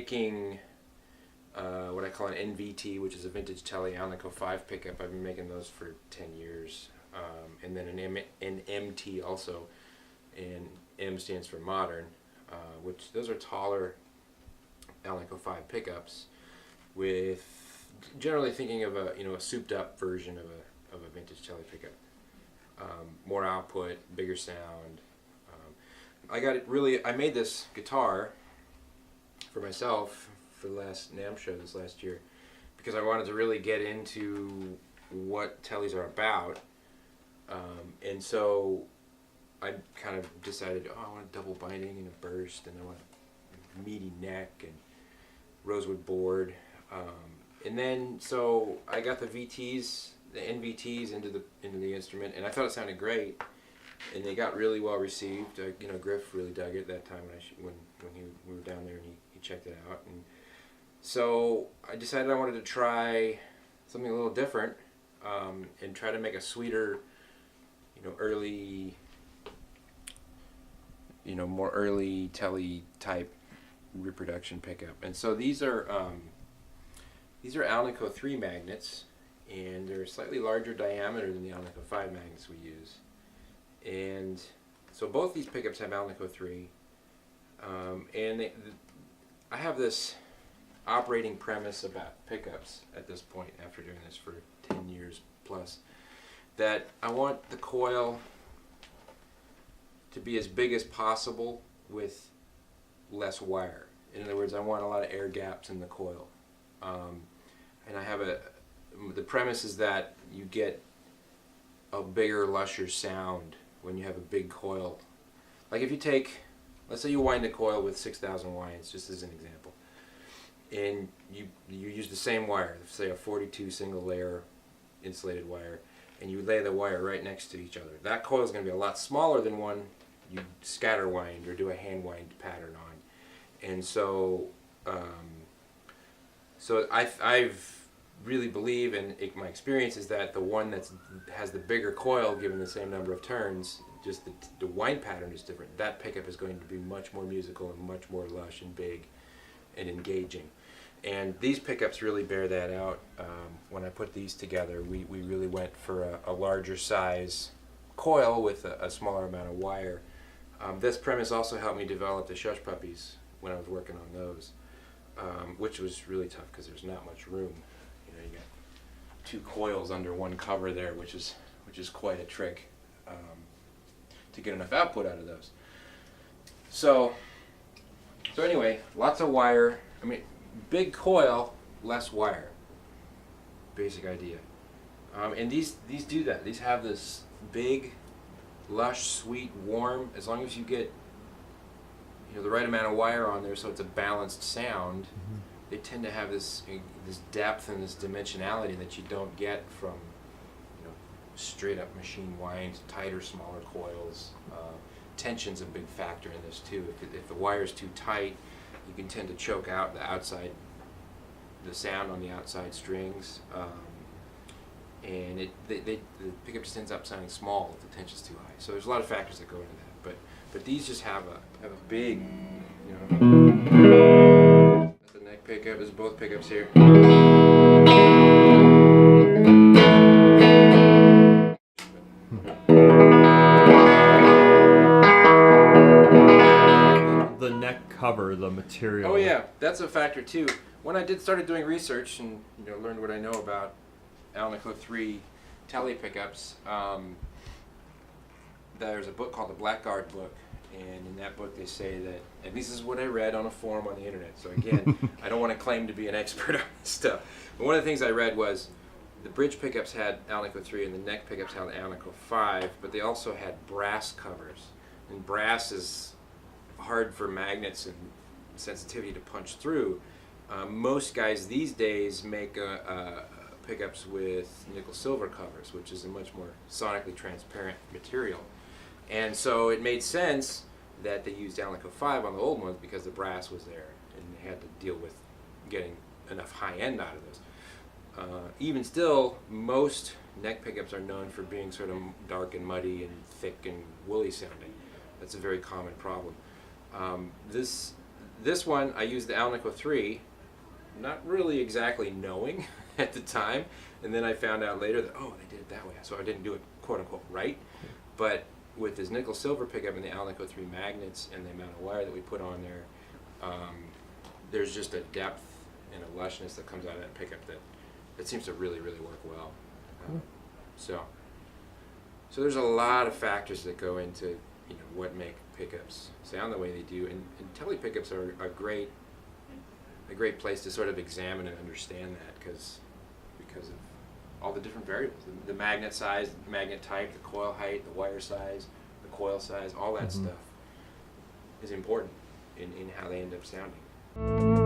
making what I call an NVT, which is a vintage Tele Alnico 5 pickup. I've been making those for 10 years. And then an MT also, and M stands for modern, which those are taller Alnico 5 pickups with generally thinking of a souped up version of a vintage Tele pickup. More output, bigger sound. I made this guitar for myself for the last NAMM show this last year because I wanted to really get into what Teles are about. And so I kind of decided, I want a double binding and a burst, and I want a meaty neck and rosewood board. And then so I got the VTs, the NVTs into the instrument, and I thought it sounded great, and they got really well received. Griff really dug it that time when we were down there and he checked it out, and so I decided I wanted to try something a little different and try to make a sweeter, more early Tele type reproduction pickup. And so these are Alnico 3 magnets, and they're slightly larger diameter than the Alnico 5 magnets we use. And so both these pickups have Alnico 3, and I have this operating premise about pickups at this point, after doing this for 10 years plus, that I want the coil to be as big as possible with less wire. In other words, I want a lot of air gaps in the coil. And I have the premise is that you get a bigger, lusher sound when you have a big coil. Like if you take, let's say you wind a coil with 6,000 winds, just as an example, and you use the same wire, say a 42 single layer insulated wire, and you lay the wire right next to each other. That coil is going to be a lot smaller than one you scatter wind or do a hand wind pattern on. And so I've really believe, and my experience is that the one that has the bigger coil, given the same number of turns, just the wind pattern is different. That pickup is going to be much more musical and much more lush and big and engaging. And these pickups really bear that out. When I put these together, we really went for a larger size coil with a smaller amount of wire. This premise also helped me develop the Shush Puppies when I was working on those, which was really tough because there's not much room. You got two coils under one cover there, which is quite a trick to get enough output out of those. So anyway, lots of wire. Big coil, less wire. Basic idea. And these do that. These have this big, lush, sweet, warm. As long as you get the right amount of wire on there, so it's a balanced sound. Mm-hmm. They tend to have this depth and this dimensionality that you don't get from straight up machine winds, tighter, smaller coils. Tension's a big factor in this too. If the wire's too tight, you can tend to choke out the sound on the outside strings, and the pickup just ends up sounding small if the tension's too high. So there's a lot of factors that go into that. But these just have a big, the neck pickup is both pickups here. The neck cover, the material. Oh yeah, that's a factor too. When I started doing research and learned what I know about Alnico 3 Tele pickups, there's a book called the Blackguard book, and in that book they say that, and this is what I read on a forum on the internet, so again, I don't want to claim to be an expert on this stuff, but one of the things I read was the bridge pickups had Alnico 3 and the neck pickups had Alnico 5, but they also had brass covers, and brass is hard for magnets and sensitivity to punch through. Most guys these days make pickups with nickel silver covers, which is a much more sonically transparent material. And so it made sense that they used Alnico 5 on the old ones because the brass was there and they had to deal with getting enough high end out of those. Even still, most neck pickups are known for being sort of dark and muddy and thick and woolly sounding. That's a very common problem. this one, I used the Alnico 3, not really exactly knowing at the time, and then I found out later that, oh, they did it that way, so I didn't do it quote-unquote right. But with this nickel-silver pickup and the Alnico 3 magnets and the amount of wire that we put on there, there's just a depth and a lushness that comes out of that pickup that seems to really, really work well. So there's a lot of factors that go into what make pickups sound the way they do, and tele pickups are a great place to sort of examine and understand that because of all the different variables, the magnet size, the magnet type, the coil height, the wire size, the coil size, all that stuff is important in how they end up sounding.